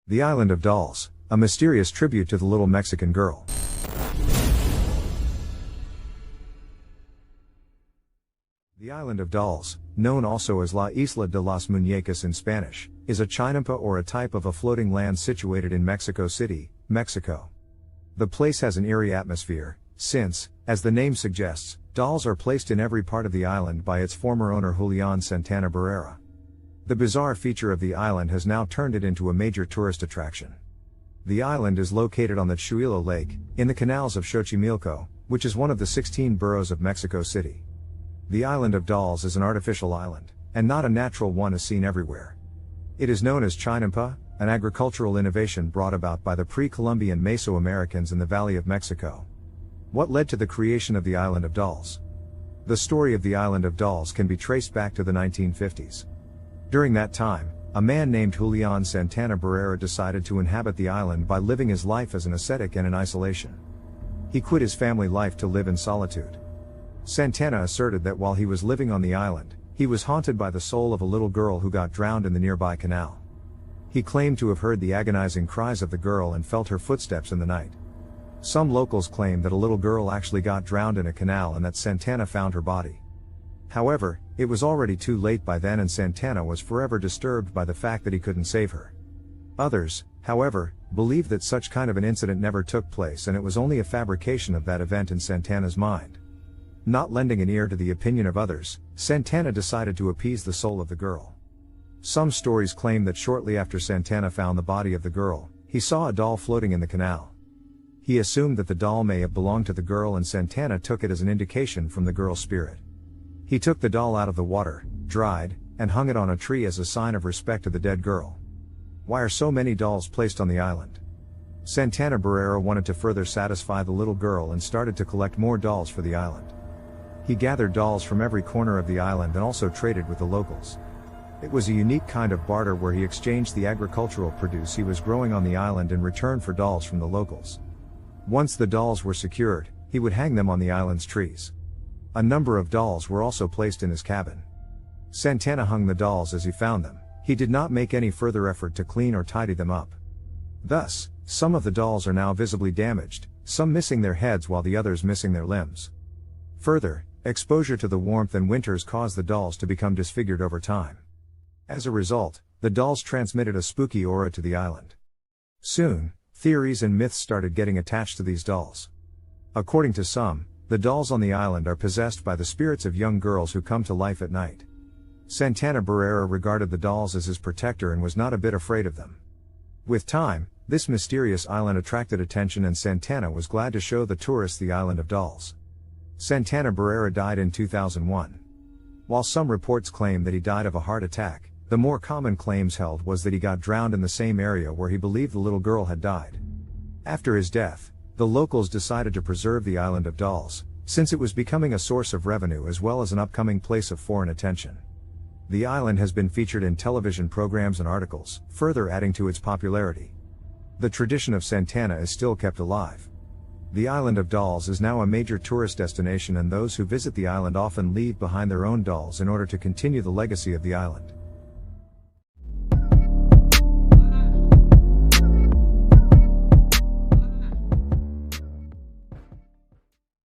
The Island of Dolls, a mysterious tribute to the little Mexican girl. The Island of Dolls, known also as La Isla de las Muñecas in Spanish, is a chinampa or a type of a floating land situated in Mexico City, Mexico. The place has an eerie atmosphere, since, as the name suggests, dolls are placed in every part of the island by its former owner Julian Santana Barrera. The bizarre feature of the island has now turned it into a major tourist attraction. The island is located on the Xochimilco Lake, in the canals of Xochimilco, which is one of the 16 boroughs of Mexico City. The Island of Dolls is an artificial island, and not a natural one as seen everywhere. It is known as chinampa, an agricultural innovation brought about by the pre-Columbian Mesoamericans in the Valley of Mexico. What led to the creation of the Island of Dolls? The story of the Island of Dolls can be traced back to the 1950s. During that time, a man named Julian Santana Barrera decided to inhabit the island by living his life as an ascetic and in isolation. He quit his family life to live in solitude. Santana asserted that while he was living on the island, he was haunted by the soul of a little girl who got drowned in the nearby canal. He claimed to have heard the agonizing cries of the girl and felt her footsteps in the night. Some locals claim that a little girl actually got drowned in a canal and that Santana found her body. However, it was already too late by then and Santana was forever disturbed by the fact that he couldn't save her. Others, however, believe that such kind of an incident never took place and it was only a fabrication of that event in Santana's mind. Not lending an ear to the opinion of others, Santana decided to appease the soul of the girl. Some stories claim that shortly after Santana found the body of the girl, he saw a doll floating in the canal. He assumed that the doll may have belonged to the girl and Santana took it as an indication from the girl's spirit. He took the doll out of the water, dried, and hung it on a tree as a sign of respect to the dead girl. Why are so many dolls placed on the island? Santana Barrera wanted to further satisfy the little girl and started to collect more dolls for the island. He gathered dolls from every corner of the island and also traded with the locals. It was a unique kind of barter where he exchanged the agricultural produce he was growing on the island in return for dolls from the locals. Once the dolls were secured, he would hang them on the island's trees. A number of dolls were also placed in his cabin. Santana hung the dolls as he found them. He did not make any further effort to clean or tidy them up. Thus, some of the dolls are now visibly damaged, some missing their heads while the others missing their limbs. Further, exposure to the warmth and winters caused the dolls to become disfigured over time. As a result, the dolls transmitted a spooky aura to the island. Soon, theories and myths started getting attached to these dolls. According to some, the dolls on the island are possessed by the spirits of young girls who come to life at night. Santana Barrera regarded the dolls as his protector and was not a bit afraid of them. With time, this mysterious island attracted attention and Santana was glad to show the tourists the Island of Dolls. Santana Barrera died in 2001. While some reports claim that he died of a heart attack, the more common claims held was that he got drowned in the same area where he believed the little girl had died. After his death, the locals decided to preserve the Island of Dolls, since it was becoming a source of revenue as well as an upcoming place of foreign attention. The island has been featured in television programs and articles, further adding to its popularity. The tradition of Santana is still kept alive. The Island of Dolls is now a major tourist destination and those who visit the island often leave behind their own dolls in order to continue the legacy of the island.